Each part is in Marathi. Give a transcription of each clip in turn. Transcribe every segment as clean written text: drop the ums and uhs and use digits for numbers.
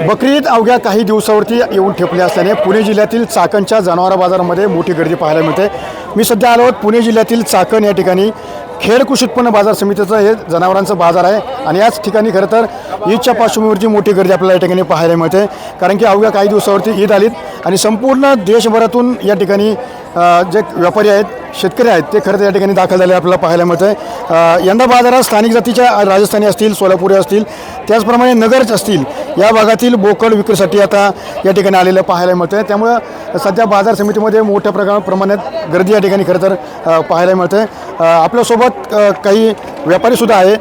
बकरी ईद अवघ्या काही दिवसावरती येऊन ठेपले असल्याने पुणे जिल्ह्यातील चाकणच्या जनावर बाजारामध्ये मोठी गर्दी पाहायला मिळते। मी सध्या आलो आहोत पुणे जिल्ह्यातील चाकण या ठिकाणी खेड कृषी उत्पन्न बाजार समितीचं हे जनावरांचं बाजार आहे आणि याच ठिकाणी खरं तर ईदच्या पार्श्वभूमीवरची मोठी गर्दी आपल्याला या ठिकाणी पाहायला मिळते। कारण की अवघ्या काही दिवसावरती ईद आलीत आणि संपूर्ण देशभरातून या ठिकाणी जे व्यापारी आहेत शेतकरी आहेत ते खरं तर या ठिकाणी दाखल झाले आपल्याला पाहायला मिळतं। यंदा बाजारात स्थानिक जातीच्या राजस्थानी असतील, सोलापुरी असतील, त्याचप्रमाणे नगरच असतील या भागातील बोकड विक्रीसाठी आता या ठिकाणी आलेलं पाहायला मिळतं। त्यामुळं सध्या बाजार समितीमध्ये मोठ्या प्रमाणात गर्दी या ठिकाणी खरं तर पाहायला मिळते। आपल्यासोबत काही व्यापारीसुद्धा आहे।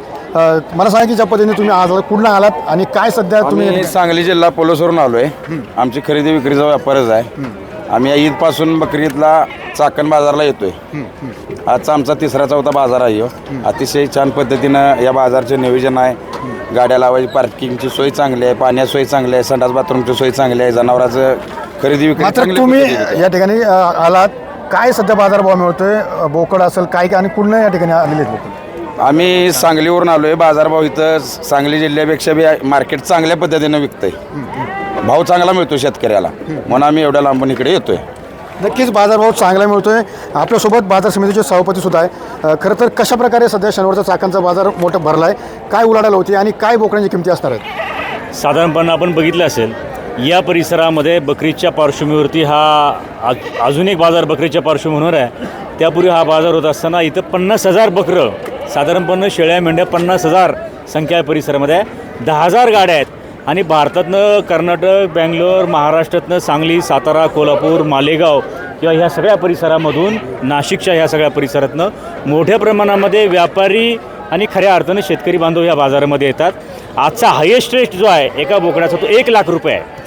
मला सांगा की ज्या पद्धतीने तुम्ही आज कुठला आलात आणि काय सध्या तुम्ही? सांगली जिल्हा पोलोसवरून आलो आहे। आमची खरेदी विक्रीचा व्यापारच आहे। आम्ही ईदपासून बकरी ईदला चाकण बाजारला येतोय। आजचा आमचा 3रा-4था बाजार आहे। अतिशय छान पद्धतीनं या बाजारचे नियोजन आहे। गाड्या लावायची पार्किंगची सोय चांगली आहे, पाण्याची सोय चांगली आहे, संडास बाथरूमची सोय चांगली आहे, जनावरांचं खरेदी विक्री चांगली। तुम्ही या ठिकाणी आलात, काय सध्या बाजारभाव मिळतोय? बोकड असेल काय आणि कुठलं या ठिकाणी आलेले आहेत बोकड? आम्ही सांगलीवरून आलो आहे। बाजारभाव इथं सांगली जिल्ह्यापेक्षा बी मार्केट चांगल्या पद्धतीनं विकतंय, भाव चांगला मिळतो शेतकऱ्याला, म्हणून आम्ही एवढ्या लांबून इकडे येतोय। नक्कीच बाजारभाव चांगला मिळतोय। आपल्यासोबत बाजार समितीचे सभापतीसुद्धा आहे। खरं तर कशा प्रकारे सध्या शनिवारचा चाकणचा बाजार मोठा भरला आहे, काय उलाढाल होती आणि काय बोकडांची किमती असणार आहेत? साधारणपणे आपण बघितलं असेल या परिसरामध्ये बकरीच्या पार्श्वभूमीवरती हा अजून एक बाजार बकरीच्या पार्श्वभूमीवर आहे। त्यापूर्वी हा बाजार होत असताना इथं 50,000 बकरं, साधारणपणे शेळ्या मेंढ्या 50,000 संख्या आहे परिसरामध्ये, 10,000 गाड्या आहेत आणि भारतातनं कर्नाटक, बेंगलोर, महाराष्ट्रातनं सांगली, सातारा, कोल्हापूर, मालेगाव किंवा ह्या सगळ्या परिसरामधून, नाशिकच्या ह्या सगळ्या परिसरातनं मोठ्या प्रमाणामध्ये व्यापारी आणि खऱ्या अर्थानं शेतकरी बांधव या बाजारामध्ये येतात। आजचा हायेस्ट रेट जो आहे एका बोकडाचा तो 1 लाख रुपये आहे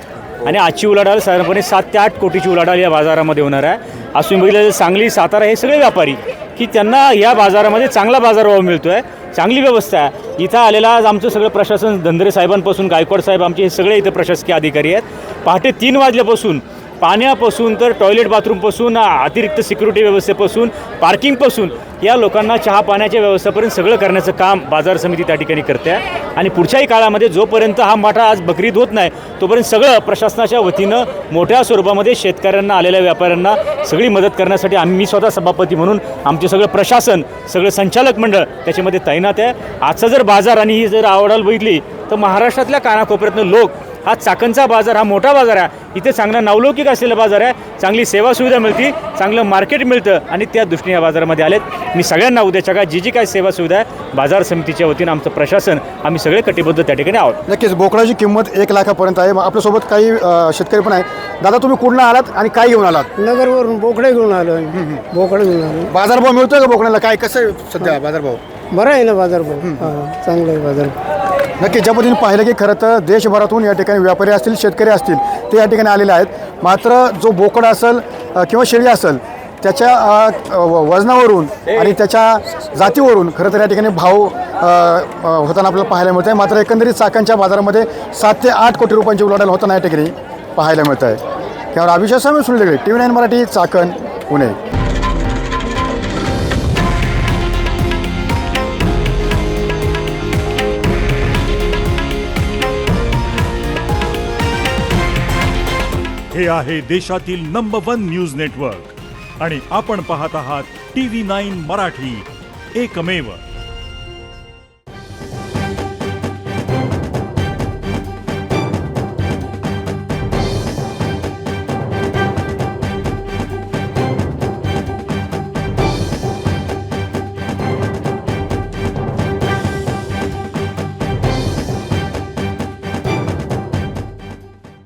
आणि आजची उलाढाल साधारणपणे 7 ते 8 कोटीची उलाढाल या बाजारामध्ये होणार आहे। असं तुम्ही बघितलं सांगली, सातारा हे सगळे व्यापारी की त्यांना या बाजारामध्ये चांगला बाजारभाव मिळतो आहे, चांगली व्यवस्था आहे। इथं आलेला आज आमचं सगळं प्रशासन, धंदरे साहेबांपासून गायकवाड साहेब आमचे हे सगळे इथं प्रशासकीय अधिकारी आहेत। पहाटे 3 वाजल्यापासून पाण्यापासून तर टॉयलेट बाथरूमपासून, अतिरिक्त सिक्युरिटी व्यवस्थेपासून, पार्किंगपासून या लोकांना चहा पाण्याच्या व्यवस्थेपर्यंत सगळं करण्याचं काम बाजार समिती त्या ठिकाणी करते आहे। आणि पुढच्याही काळामध्ये जोपर्यंत हा मोठा आज बकरी ईद होत नाही तोपर्यंत सगळं प्रशासनाच्या वतीनं मोठ्या स्वरूपामध्ये शेतकऱ्यांना, आलेल्या व्यापाऱ्यांना सगळी मदत करण्यासाठी मी स्वतः सभापती म्हणून आमचे सगळं प्रशासन, सगळं संचालक मंडळ त्याच्यामध्ये तैनात आहे। आजचा जर बाजार आणि ही जर आवडाल बघितली तर महाराष्ट्रातल्या कानाकोपऱ्यातनं लोक हा चाकणचा बाजार हा मोठा बाजार आहे, इथे चांगला नावलौकिक असलेला बाजार आहे, चांगली सेवा सुविधा मिळते, चांगलं मार्केट मिळतं आणि त्या दृष्टीने या बाजारामध्ये आलेत। मी सगळ्यांना उद्याच्या काय जी काय सेवा सुविधा आहे बाजार समितीच्या वतीनं आमचं प्रशासन आम्ही सगळे कटिबद्ध त्या ठिकाणी आहोत। नक्कीच बोकडाची किंमत 1 लाखापर्यंत आहे। आपल्यासोबत काही शेतकरी पण आहे। दादा तुम्ही कुठला आलात आणि काय घेऊन आलात? नगरवरून बोकडे घेऊन आलो। बोकडे घेऊन आलो। बाजारभाव मिळतोय का बोकडाला? काय कसं आहे सध्या बाजारभाव? बरं आहे ना बाजारभाव? चांगलं आहे बाजार। नक्की ज्या पद्धतीने पाहिलं की खरं तर देशभरातून या ठिकाणी व्यापारी असतील, शेतकरी असतील ते या ठिकाणी आलेले आहेत। मात्र जो बोकड असेल किंवा शेळी असेल त्याच्या वजनावरून आणि त्याच्या जातीवरून खरं तर या ठिकाणी भाव होताना आपल्याला पाहायला मिळत आहे। मात्र एकंदरीत चाकणच्या बाजारामध्ये 7 ते 8 कोटी रुपयांची उलाढाल होताना या ठिकाणी पाहायला मिळत आहे। त्यावर अभिषेक स्वामी सुनील, TV9 मराठी, चाकण, पुणे। हे आहे देशातील नंबर 1 न्यूज नेटवर्क आणि आपण पाहत आहात TV9 मराठी, एकमेव।